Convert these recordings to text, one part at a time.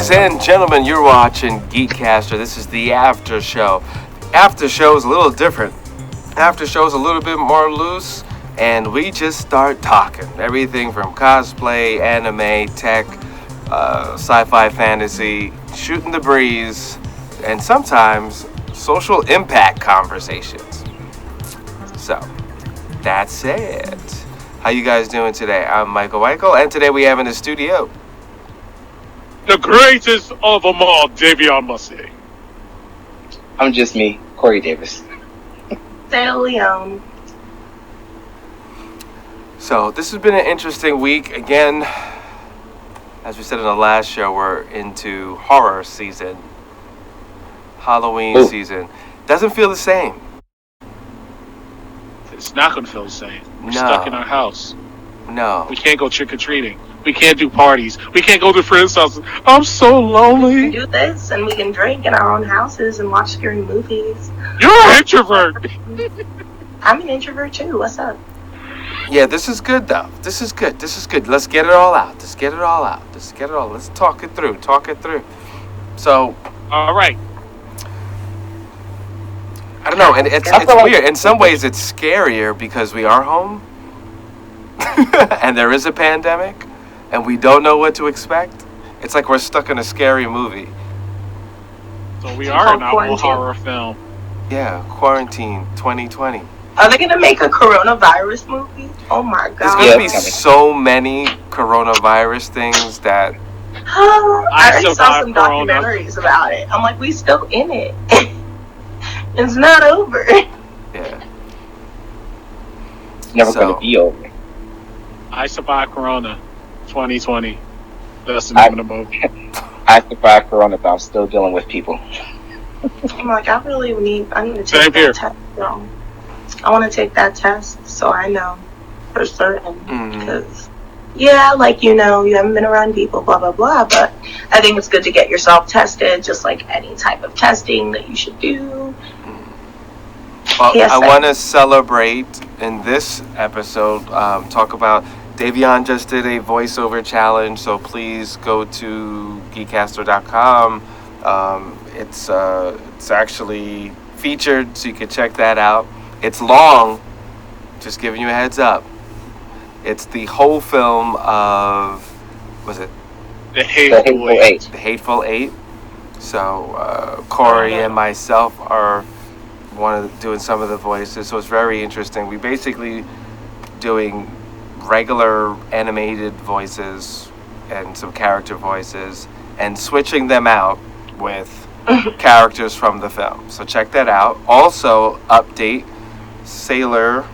Ladies and gentlemen, you're watching GEEKCASTER. This is the after show. After show is a little different. After show is a little bit more loose, and we just start talking. Everything from cosplay, anime, tech, sci-fi, fantasy, shooting the breeze, and sometimes social impact conversations. So, that's it. How you guys doing today? I'm Michael, and today we have in the studio the greatest of them all, Dayveonne Bussey. I'm just me, Corey Davis. Leone. So this has been an interesting week. Again, as we said in the last show, we're into horror season, Halloween season. Doesn't feel the same. It's not going to feel the same. We're No. stuck in our house. No. We can't go trick-or-treating. We can't do parties. We can't go to friends' houses. I'm so We lonely. can do this, and we can drink in our own houses and watch scary movies. You're an introvert. I'm an introvert too. What's up? Yeah, this is good though. This is good. Let's get it all out. Let's talk it through. So, All right. I don't know, and it's weird. In some ways, it's scarier because we are home, and there is a pandemic, and we don't know what to expect. It's like we're stuck in a scary movie. So we are in our horror film. Yeah, Quarantine 2020. Are they gonna make a coronavirus movie? Oh my There's god! going to Yeah. be so many coronavirus things that... I already saw survived some corona. documentaries about it. I'm like, we still in it. It's not over. Yeah. It's never going to be over. I survived Corona 2020. That's the name of the movie. I survived Corona, but I'm still dealing with people. I'm like, I need to Same take here. that test, y'all. I want to take that test so I know for certain. Because, yeah, like, you haven't been around people, blah, blah, blah. But I think it's good to get yourself tested, just like any type of testing that you should do. Well, Yes, I sir. want to celebrate in this episode, talk about Dayveonne just did a voiceover challenge, so please go to GEEKCASTER.com. It's actually featured, so you can check that out. It's long, just giving you a heads up. It's the whole film of, was it The Hateful Eight. The Hateful Eight? So Corey and myself are doing some of the voices, so it's very interesting. We basically doing regular animated voices and some character voices and switching them out with characters from the film. So check that out. Also, update, Sailor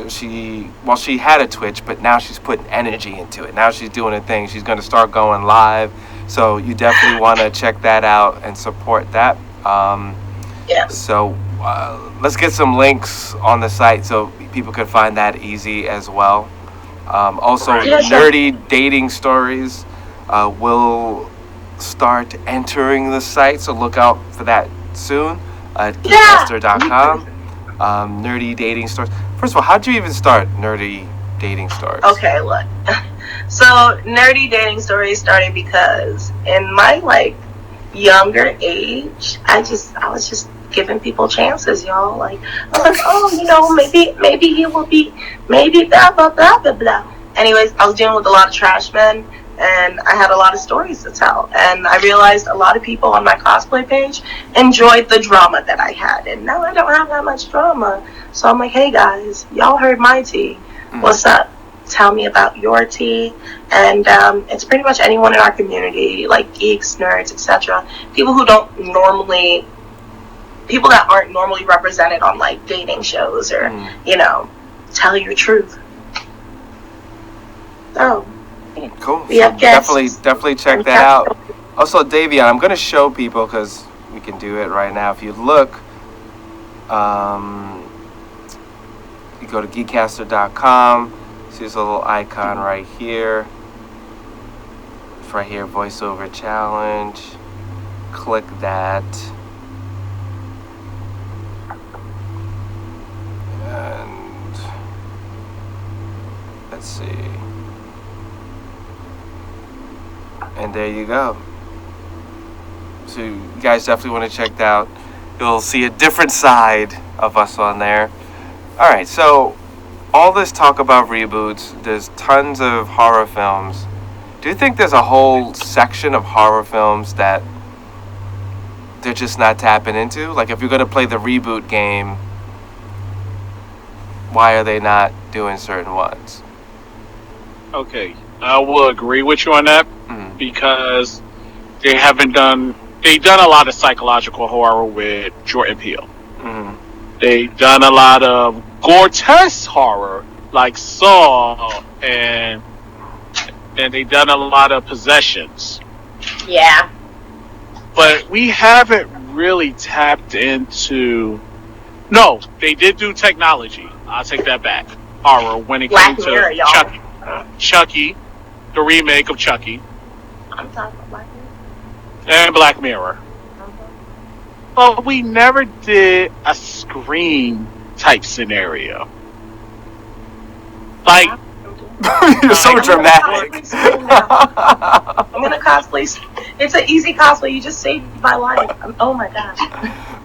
she had a Twitch, but now she's putting energy into it. Now she's doing a thing. She's going to start going live. So you definitely want to check that out and support that. Yeah. So let's get some links on the site so people can find that easy as well. Also, Right. Yeah, sure. nerdy dating stories will start entering the site, so look out for that soon at GEEKCASTER.com. Nerdy dating stories. First of all, how'd you even start nerdy dating stories? Okay, look. So, nerdy dating stories started because in my, younger age, I was just giving people chances, y'all. Like, I was like, oh, maybe he will be, maybe blah, blah, blah, blah, blah. Anyways, I was dealing with a lot of trash men, and I had a lot of stories to tell. And I realized a lot of people on my cosplay page enjoyed the drama that I had. And now I don't have that much drama. So I'm like, hey, guys, y'all heard my tea. What's up? Tell me about your tea. And it's pretty much anyone in our community, like geeks, nerds, etc. People that aren't normally represented on dating shows or tell your truth. So Cool. we have guests. Definitely check that out. Also, Dayveonne, I'm going to show people because we can do it right now. If you look, you go to GEEKCASTER.com. See this little icon right here. It's right here, voiceover challenge. Click that. And let's see. And there you go. So you guys definitely want to check that out. You'll see a different side of us on there. All right, so all this talk about reboots, there's tons of horror films. Do you think there's a whole section of horror films that they're just not tapping into? Like, if you're going to play the reboot game, why are they not doing certain ones? Okay, I will agree with you on that because they've done a lot of psychological horror with Jordan Peele. They've done a lot of grotesque horror like Saw, and they've done a lot of possessions. Yeah. But we haven't really tapped into. No, they did do technology. I'll take that back. Horror when it Black came Mirror, to y'all. Chucky, the remake of Chucky, I'm talking about Black Mirror. and Black Mirror. But we never did a Scream type scenario. Like, You're so dramatic. I'm gonna cosplay. It's an easy cosplay. You just saved my life. Oh my gosh.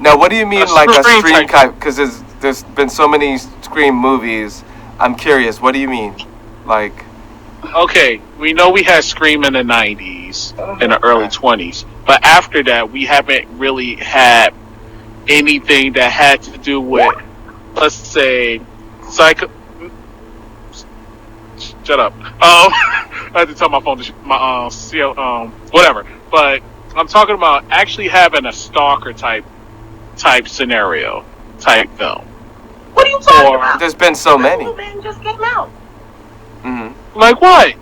Now, what do you mean, A like a Scream Scream type? type? Because there's been so many Scream movies. I'm curious. What do you mean? Like, okay, we know we had Scream in the 90s, in the early 20s. But after that, we haven't really had anything that had to do with, let's say, psycho. Shut up. I had to tell my phone to whatever. But I'm talking about actually having a stalker type scenario, type film. What are you talking about? there's been so many. Invisible Man just came out. Like what?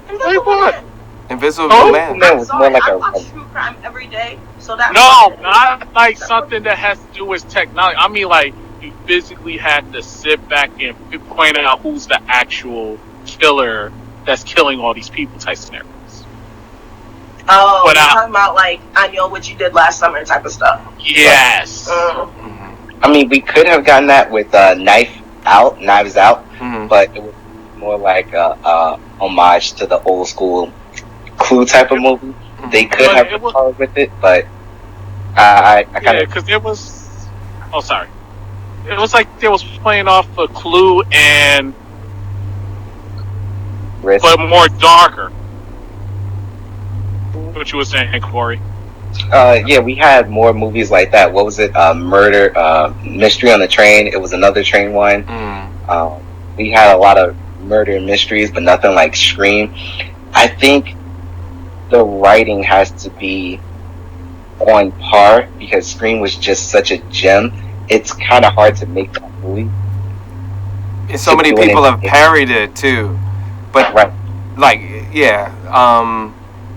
Invisible Like what? Man. Invisible Oh, Man. No, I'm it's sorry. more like I a. watch true crime every day, so that's No, not like something that has to do with technology. I mean, like, you physically have to sit back and point out who's the actual killer that's killing all these people type scenarios. Oh, But, you're talking about like I know what you did last summer type of stuff. Yes. I mean, we could have gotten that with Knives Out, but it was more like a homage to the old school Clue type of movie. They could But have it was- followed with it, but I kind Yeah, of. because it was. Oh, sorry. It was like they was playing off a Clue and but more darker. What you were saying, Corey? Yeah, we had more movies like that. What was it? Murder, Mystery on the Train. It was another train one. We had a lot of murder mysteries, but nothing like Scream. I think the writing has to be on par because Scream was just such a gem. It's kind of hard to make that movie. And so many people have parried it too, but Right. like, yeah,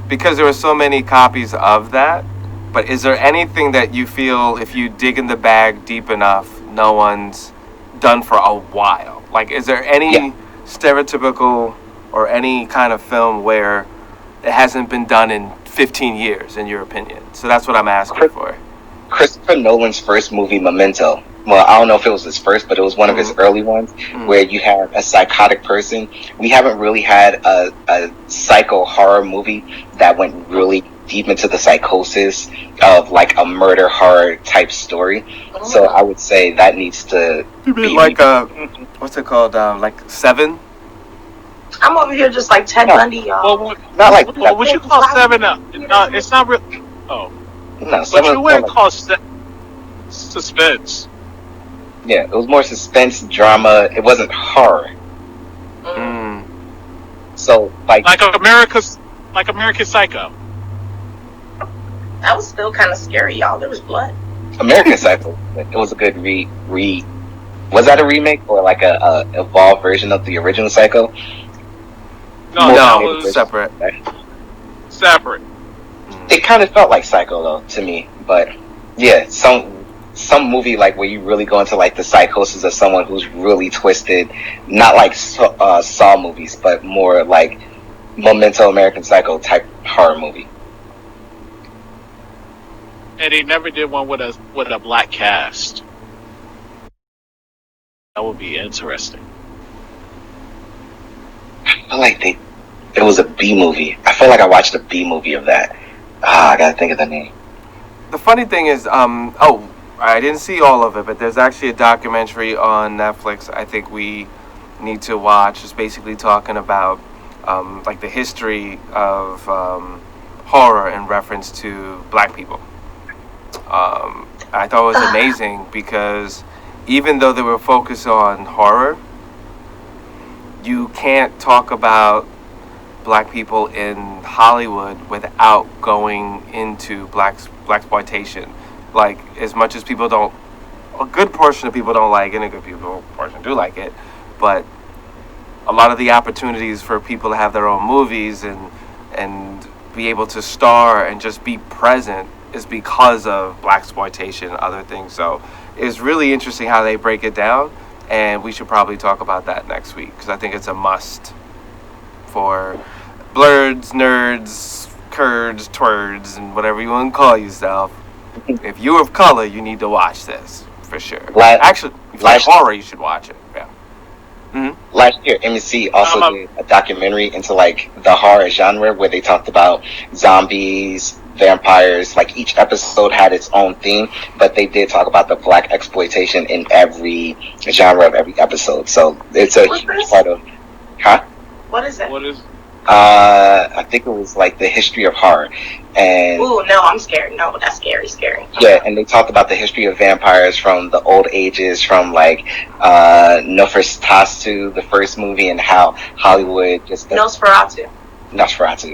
because there were so many copies of that. But is there anything that you feel, if you dig in the bag deep enough, no one's done for a while? Like, is there any stereotypical or any kind of film where it hasn't been done in 15 years, in your opinion? So that's what I'm asking for. Christopher Nolan's first movie, Memento. Well, I don't know if it was his first, but it was one of his early ones where you have a psychotic person. We haven't really had a psycho horror movie that went really deep into the psychosis of like a murder horror type story. So I would say that needs to be like what's it called? Like Seven? I'm over here just like Ted Bundy, y'all. Well, not like well, what you call Seven Up? It's not real. Oh, no, but Seven you wouldn't call suspense. Yeah, it was more suspense drama. It wasn't horror. So like American Psycho. That was still kind of scary, y'all. There was blood. American Psycho. It was a good Was that a remake or like a evolved version of the original Psycho? No, that was separate. Separate. It kind of felt like Psycho though to me, but yeah, some movie like where you really go into like the psychosis of someone who's really twisted, not like Saw movies, but more like Memento, American Psycho type horror movie. And they never did one with a black cast. That would be interesting. I feel like It was a B movie. I feel like I watched a B movie of that. I gotta think of the name. The funny thing is, I didn't see all of it, but there's actually a documentary on Netflix I think we need to watch. It's basically talking about like the history of horror in reference to black people. I thought it was amazing because even though they were focused on horror, you can't talk about black people in Hollywood without going into blaxploitation. Like, as much as people don't, a good portion of people don't like it, and a good portion do like it, but a lot of the opportunities for people to have their own movies and be able to star and just be present is because of blaxploitation and other things. So it's really interesting how they break it down, and we should probably talk about that next week because I think it's a must for blurs, nerds, curds, twerds, and whatever you want to call yourself. If you're of color, you need to watch this for sure. Actually, if you like horror, you should watch it. Yeah. Mm-hmm. Last year, MC also did a documentary into like the horror genre where they talked about zombies, vampires. Like each episode had its own theme, but they did talk about the black exploitation in every genre of every episode. So it's a huge part of. Huh? What is it? What is? I think it was like the history of horror. And ooh, no, I'm scared. No, that's scary. Yeah, and they talked about the history of vampires from the old ages, from like Nosferatu, the first movie, and how Hollywood just Nosferatu.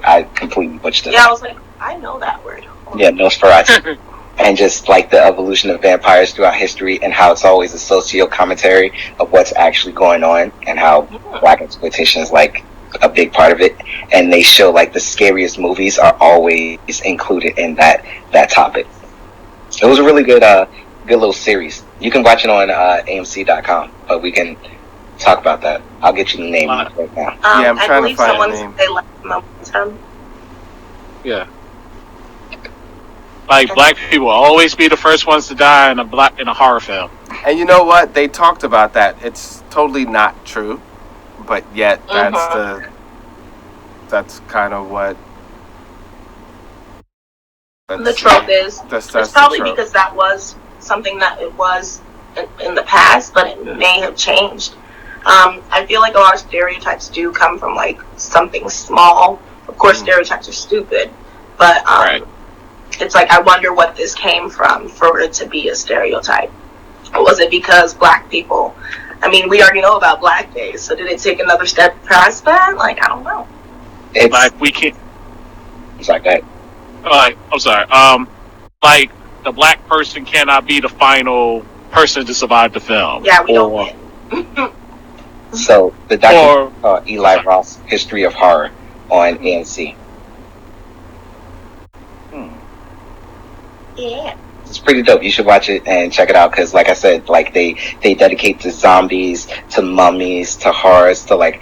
I completely butchered it. Yeah, I was like, I know that word. Yeah, Nosferatu. And just like the evolution of vampires throughout history, and how it's always a socio commentary of what's actually going on, and how black exploitation is like a big part of it. And they show like the scariest movies are always included in that topic. It was a really good little series. You can watch it on AMC.com, but we can talk about that. I'll get you the name right now. Yeah, I'm trying to find the name. They left momentum. Yeah. Like, black people always be the first ones to die in a horror film. And you know what? They talked about that. It's totally not true, but yet that's kind of what the trope is. That's it's probably because that was something that it was in the past, but it may have changed. I feel like a lot of stereotypes do come from like something small. Of course, stereotypes are stupid, but right. It's like I wonder what this came from for it to be a stereotype. Was it because black people? I mean, we already know about blackface, so did it take another step past that? Like, I don't know. It's like we can't. Sorry, go ahead. I'm sorry. Like the black person cannot be the final person to survive the film. Yeah, we don't win. So the documentary called Eli Roth's History of Horror on AMC. Yeah. It's pretty dope. You should watch it and check it out because, like I said, like they dedicate to zombies, to mummies, to horrors, to like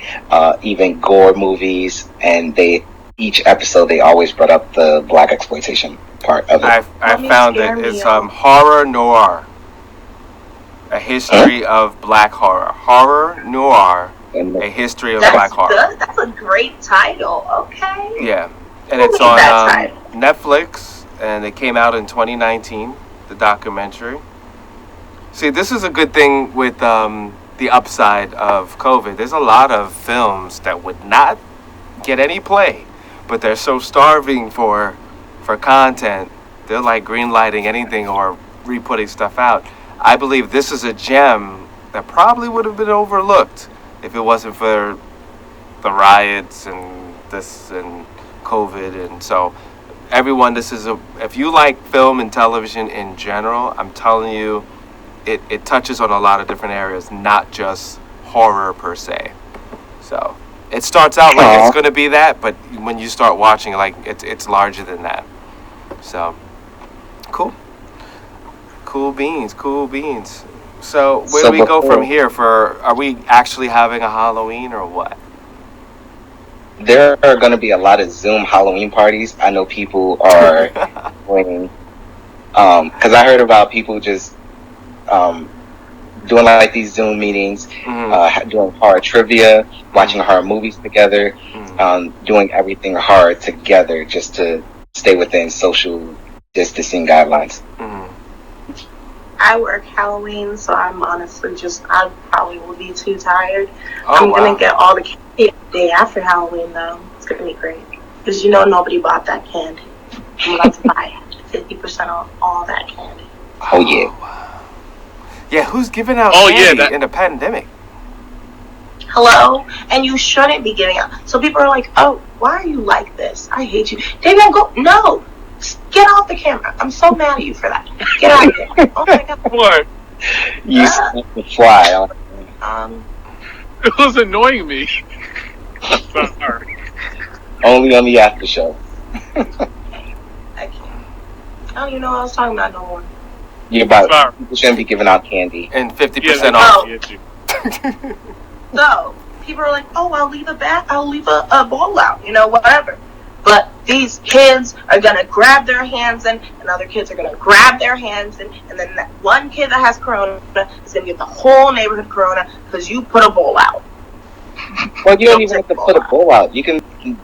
even gore movies, and each episode they always brought up the black exploitation part of it. I found it. It's horror noir, a history of black horror. Horror noir, a history of black horror. That's a great title. Okay. Yeah, and it's on Netflix. And it came out in 2019, the documentary. See, this is a good thing with the upside of COVID. There's a lot of films that would not get any play, but they're so starving for content, they're like greenlighting anything or re-putting stuff out. I believe this is a gem that probably would have been overlooked if it wasn't for the riots and this and COVID. And so everyone, if you like film and television in general, I'm telling you, it touches on a lot of different areas, not just horror per se. So it starts out like it's going to be that, but when you start watching, like it's larger than that. So cool beans. So where do we go from here? Are we actually having a Halloween or what? There are going to be a lot of Zoom Halloween parties. I know people are doing, because I heard about people just doing like these Zoom meetings, doing horror trivia, watching horror movies together. doing everything hard together just to stay within social distancing guidelines. I work Halloween, so I'm honestly I probably will be too tired. I'm gonna get all the candy the day after Halloween, though. It's gonna be great. Because nobody bought that candy. I'm about to buy 50% off all that candy. Oh, yeah. Wow. Yeah, who's giving out candy in a pandemic? Hello? And you shouldn't be giving out. So people are like, oh, why are you like this? I hate you. Dayveonne, go. No. Get off the camera. I'm so mad at you for that. Get out of here. Oh my God. What? You sent the fly. It was annoying me. Sorry. Only on the after show. I can't. I don't even know what I was talking about no more. People shouldn't be giving out candy. And 50% off. So, people are like, oh, I'll leave a bowl out, whatever. But these kids are going to grab their hands in, and other kids are going to grab their hands in, and then that one kid that has corona is going to get the whole neighborhood corona because you put a bowl out. Well, you don't even have to put a bowl out. You can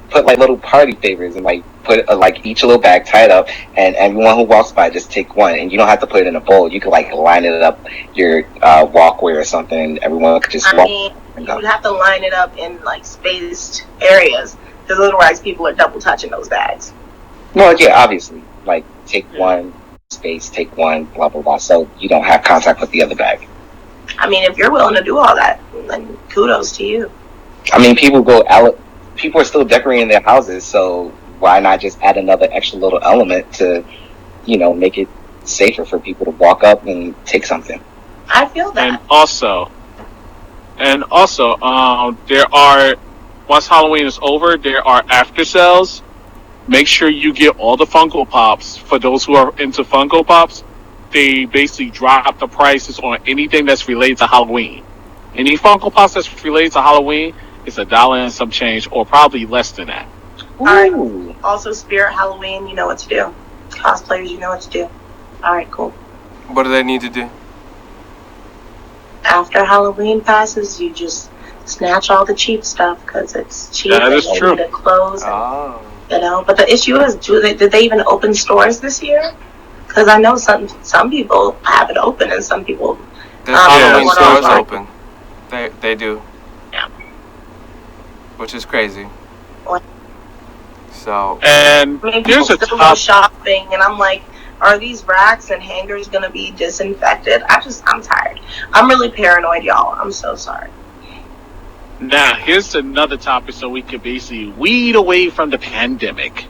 put like little party favors and like put like each little bag tied up, and everyone who walks by just take one, and you don't have to put it in a bowl. You can like line it up your walkway or something, and everyone could just walk. You would have to line it up in like spaced areas because otherwise people are double touching those bags. No, yeah, obviously, like take one space, take one, blah blah blah, so you don't have contact with the other bag. I mean, if you're willing to do all that, then kudos to you. I mean, people are still decorating their houses, so why not just add another extra little element to, make it safer for people to walk up and take something. I feel that. And also, once Halloween is over, there are after sales. Make sure you get all the Funko Pops. For those who are into Funko Pops, they basically drop the prices on anything that's related to Halloween. Any Funko Pops that's related to Halloween, it's $1 and some change, or probably less than that. Alright. Also, Spirit Halloween, you know what to do. Cosplayers, you know what to do. Alright, cool. What do they need to do? After Halloween passes, you just snatch all the cheap stuff because it's cheap. That is true. The clothes, and, but the issue is, did they even open stores this year? Because I know some people have it open and some people. There's Halloween stores open. They do. Yeah. Which is crazy. What? So. And people still go shopping, and I'm like, are these racks and hangers gonna be disinfected? I'm tired. I'm really paranoid, y'all. I'm so sorry. Now, here's another topic so we can basically weed away from the pandemic.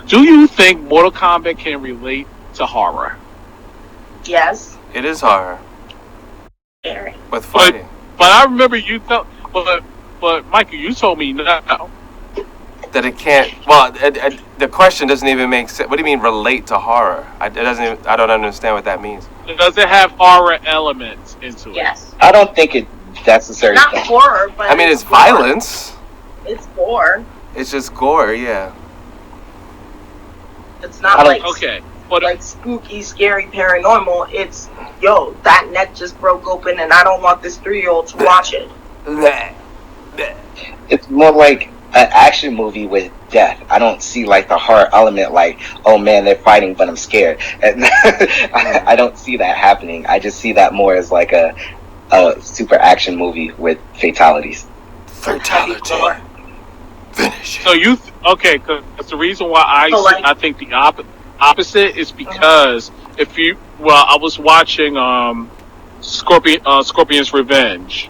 Do you think Mortal Kombat can relate to horror? Yes. It is horror. Scary. With fighting. But I remember you thought, but Michael, you told me no. That it can't. Well, the question doesn't even make sense. What do you mean relate to horror? I don't understand what that means. Does it have horror elements into it? Yes. I don't think it necessarily. Not horror, but I mean, it's violence. It's gore. It's just gore, yeah. It's not like but like spooky, scary, paranormal. It's that neck just broke open, and I don't want this 3-year-old to watch it. It's more like an action movie with death. I don't see like the horror element, like, oh man, they're fighting, but I'm scared. And I don't see that happening. I just see that more as like a super action movie with fatalities. Fatality. Finish. So because the reason why I think the opposite is because I was watching Scorpion's Revenge.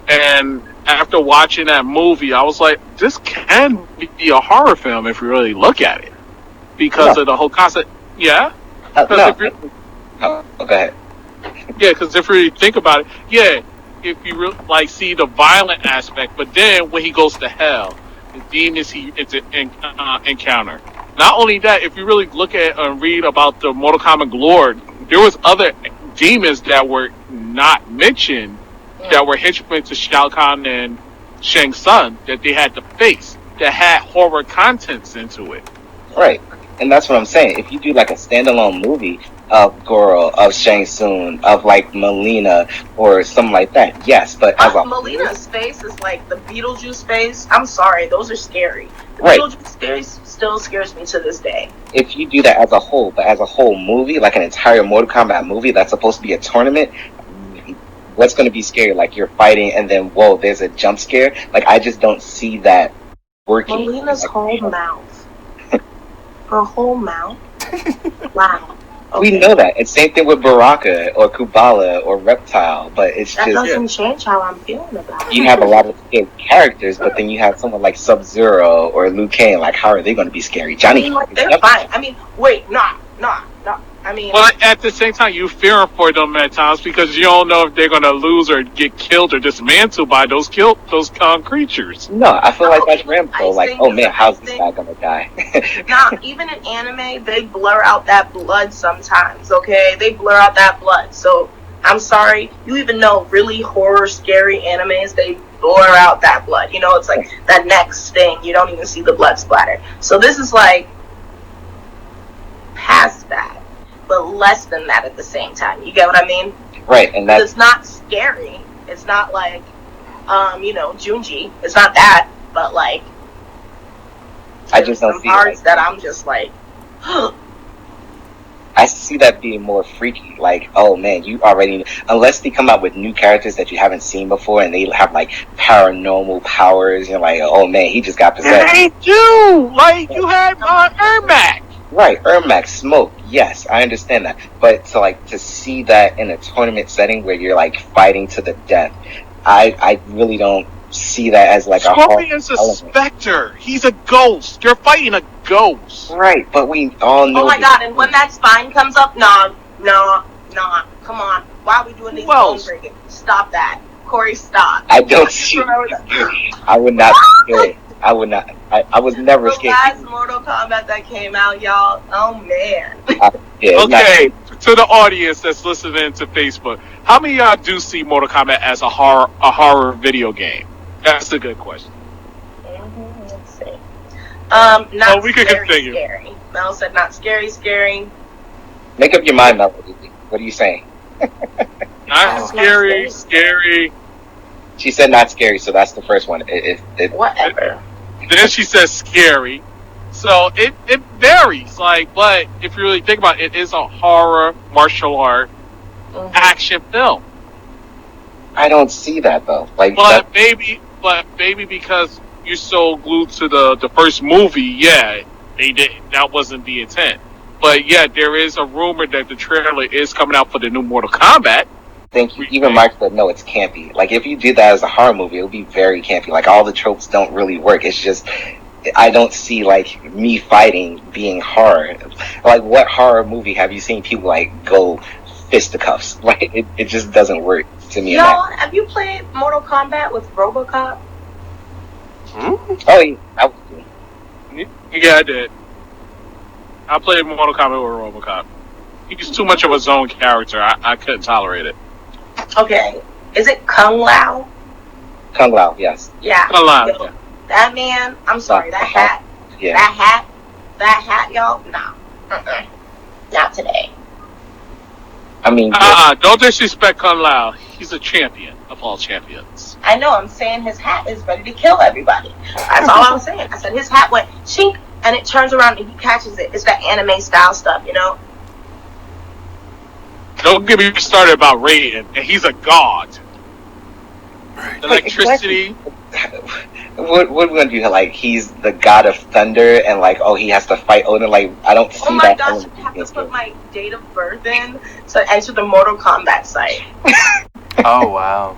And after watching that movie, I was like, this can be a horror film if you really look at it. Because of the whole concept. Yeah? Go ahead. Yeah, because if you think about it, if you really, see the violent aspect, but then when he goes to hell, the demons he encounter. Not only that, if you really look at and read about the Mortal Kombat Lord, there was other demons that were not mentioned that were henchmen to Shao Kahn and Shang Tsung that they had to face that had horror contents into it. Right. And that's what I'm saying. If you do like a standalone movie of Goro, of Shang Tsung, of like Melina or something like that. Yes, but as a Melina's face is like the Beetlejuice face. I'm sorry, those are scary. The right. Beetlejuice face still scares me to this day. If you do that as a whole, but as a whole movie, like an entire Mortal Kombat movie that's supposed to be a tournament, what's going to be scary? Like you're fighting and then whoa, there's a jump scare. Like I just don't see that working. Melina's whole mouth. Her whole mouth. Wow. Okay. We know that. It's same thing with Baraka or Kubala or Reptile, but it's that just doesn't change how I'm feeling about it. You have a lot of scary characters, but then you have someone like Sub-Zero or Liu Kang. Like, how are they going to be scary? Johnny, they're fine. I mean, wait, nah. I mean, but at the same time, you fearing for them at times because you don't know if they're gonna lose or get killed or dismantled by those creatures. No, I feel like that's Rambo. Like, oh man, how's this guy gonna die? Nah, even in anime, they blur out that blood sometimes. Okay, they blur out that blood. So I'm sorry, you even know really horror, scary animes, they blur out that blood. You know, it's like that next thing. You don't even see the blood splatter. So this is like past that, but less than that at the same time. You get what I mean? Right, and that's... It's not scary. It's not like, Junji. It's not that, but like, I just don't see parts that I'm just like, I see that being more freaky. Like, oh man, you already, unless they come out with new characters that you haven't seen before and they have like paranormal powers, you're like, oh man, he just got possessed. They do! Like, you had Ermac. Right, Ermac, Smoke, yes, I understand that. But to see that in a tournament setting where you're like fighting to the death, I really don't see that as like Scorpion's a specter. He's a ghost. You're fighting a ghost. Right, but we all know. Oh my god, and when that spine comes up, nah, come on. Why are we doing these bone breaking? Stop that. Corey, stop. I don't see I would not scare. I would not. I was never scared. The last Mortal Kombat that came out, y'all. Oh man. Okay, to the audience that's listening to Facebook, how many of y'all do see Mortal Kombat as a horror video game? That's a good question. Let's see. Not we could continue. Scary. Mel said not scary. Make up your mind, Melody. What are you saying? Not scary. She said not scary, so that's the first one. Whatever. Then she says scary. So it varies. Like, but if you really think about it, it is a horror martial art action film. I don't see that though. Like, but maybe because you're so glued to the first movie, yeah, they did. That wasn't the intent. But yeah, there is a rumor that the trailer is coming out for the new Mortal Kombat. Thank you. Even Mark said, no, it's campy. Like, if you did that as a horror movie, it would be very campy. Like, all the tropes don't really work. It's just, I don't see, like, me fighting being horror. Like, what horror movie have you seen people, like, go fisticuffs? Like, it just doesn't work to me. Y'all, have you played Mortal Kombat with RoboCop? Oh, yeah, I did. I played Mortal Kombat with RoboCop. He's too much of a zone character. I couldn't tolerate it. Okay. Is it Kung Lao? Kung Lao, yes. Yeah. Kung Lao, yeah. That man, I'm sorry, that hat. Yeah. That hat, y'all, no. Not today. I mean... don't disrespect Kung Lao. He's a champion of all champions. I know, I'm saying his hat is ready to kill everybody. That's all I'm saying. I said his hat went chink, and it turns around and he catches it. It's that anime style stuff, you know? Don't get me started about Raiden, and he's a god. Electricity. What are we gonna do? Like, he's the god of thunder, and like, oh, he has to fight Odin. Like, I don't see that. Oh my gosh, I have to put my date of birth in to enter the Mortal Kombat site. Oh wow.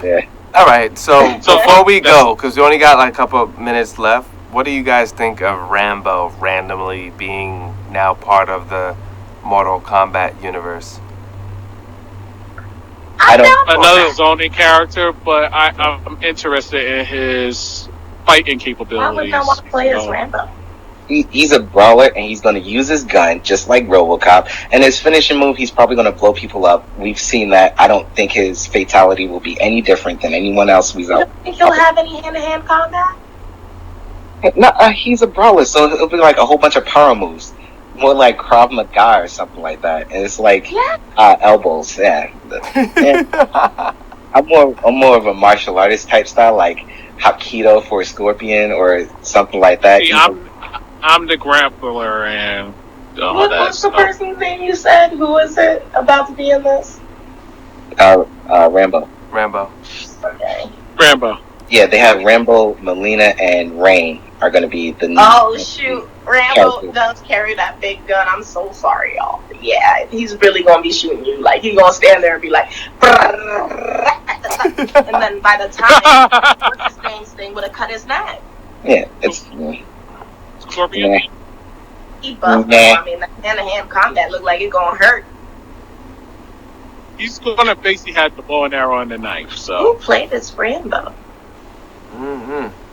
Yeah. All right. So before we go, because we only got like a couple of minutes left, what do you guys think of Rambo randomly being now part of the Mortal Kombat universe? Another zoning character, but I'm interested in his fighting capabilities. Why would I want to play as Rambo? He's a brawler, and he's going to use his gun just like RoboCop. And his finishing move, he's probably going to blow people up. We've seen that. I don't think his fatality will be any different than anyone else we've You don't think he'll have any hand-to-hand combat? No, he's a brawler, so it'll be like a whole bunch of power moves. more like Krav Maga or something like that. And it's like elbows. Yeah. I'm more of a martial artist type style, like Hapkido for a scorpion or something like that. See, I'm the grappler and all What that was the stuff. person's name you said? Who was it about to be in this? Rambo. Okay. Rambo. Yeah, they have Rambo, Melina, and Rain are going to be the new. Oh shoot, Rambo does carry that big gun. I'm so sorry, y'all. Yeah, he's really gonna be shooting you. Like he's gonna stand there and be like, and then by the time what's his name's thing would have cut his neck. Yeah, it's Scorpion. Yeah. He buffed him. I mean, that hand-to-hand combat looked like it gonna hurt. He's gonna basically have the bow and arrow and the knife. So who played this Rambo?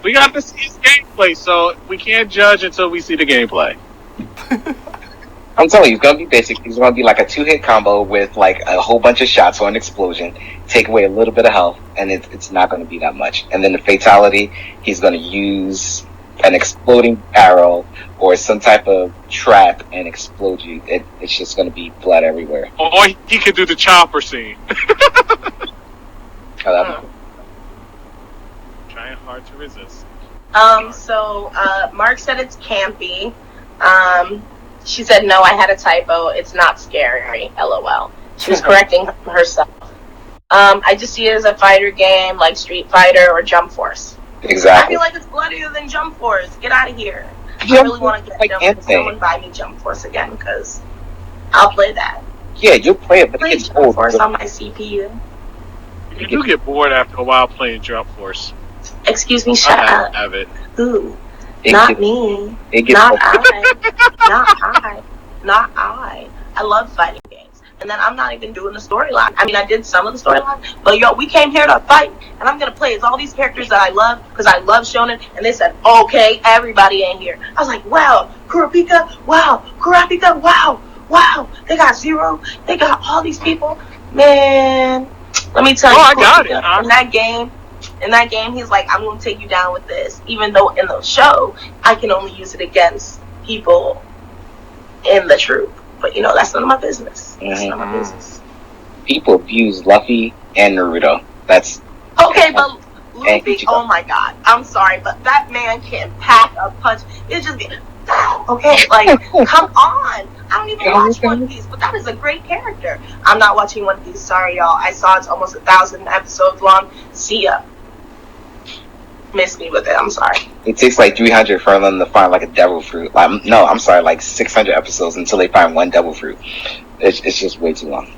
We got to see his gameplay, so we can't judge until we see the gameplay. I'm telling you, it's gonna be basic. It's gonna be like a 2-hit combo with like a whole bunch of shots or an explosion, take away a little bit of health, and it's not gonna be that much. And then the fatality, he's gonna use an exploding arrow or some type of trap and explode you. It's just gonna be blood everywhere. Or he could do the chopper scene. Trying hard to resist. So Mark said it's campy. She said no, I had a typo. It's not scary. LOL. She was correcting herself. I just see it as a fighter game like Street Fighter or Jump Force. Exactly. I feel like it's bloodier than Jump Force. Get out of here. I really want to get Jump. Someone buy me Jump Force again because I'll play that. Yeah, you'll play it, but play it's Jump Force on my CPU. You do get bored after a while playing Jump Force. Excuse me, shut up. Have it. Ooh, not me. Not I. Not I. I love fighting games. And then I'm not even doing the storyline. I mean, I did some of the storyline, but yo, we came here to fight, and I'm gonna play as all these characters that I love because I love shonen. And they said, okay, everybody in here. I was like, wow, Kurapika, wow, Kurapika, wow, they got Zero, they got all these people, man. Let me tell you, I got it. In that game, he's like, I'm gonna take you down with this. Even though in the show, I can only use it against people in the troop. But you know, that's none of my business. That's none of my business. People abuse Luffy and Naruto. That's okay, but Luffy, oh my god, I'm sorry, but that man can pack a punch. It's just okay, like come on. I don't even watch One Piece, but that is a great character. I'm not watching One Piece, sorry y'all. I saw it's almost 1,000 episodes long. See ya. Miss me with it, I'm sorry. It takes like 300 for them to find like a devil fruit. Like 600 episodes until they find one devil fruit. It's just way too long.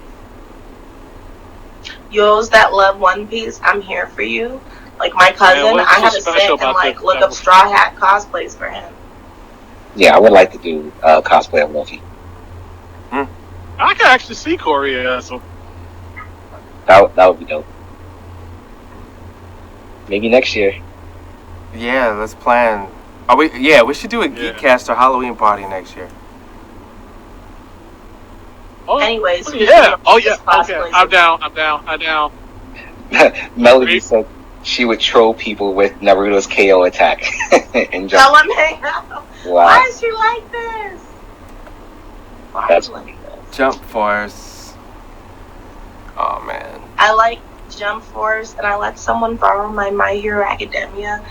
Yo's that love One Piece, I'm here for you. Like my cousin, I had to sit and like look up Straw Hat cosplays for him. Yeah, I would like to do cosplay of Luffy. I can actually see Corey as him. That would be dope. Maybe next year. Yeah, let's plan. We should do a GEEKCASTER Halloween party next year. Oh, anyways. Yeah. Oh, yeah. Okay. I'm down. Melody said she would troll people with Naruto's KO attack. And Tell him, hey, wow. why is she like this? That's like this? Jump Force. Oh, man. I like Jump Force, and I let someone borrow my My Hero Academia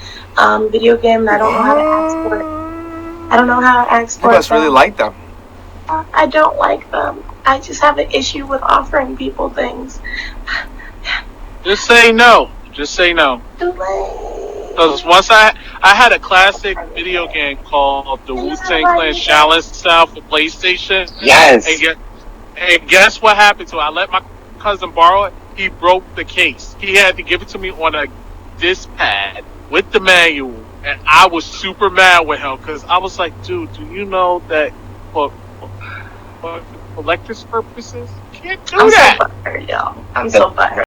video game, and I don't know how to ask for it. You must really like them. I don't like them. I just have an issue with offering people things. Just say no. Too late. Because once I had a classic video game called the Wu-Tang Clan Challenge style for PlayStation. Yes. And guess what happened to it? I let my cousin borrow it. He broke the case. He had to give it to me on a disc pad with the manual, and I was super mad with him because I was like, dude, do you know that for collector's purposes, you can't do that? I'm so butthurt, y'all. I'm so butthurt.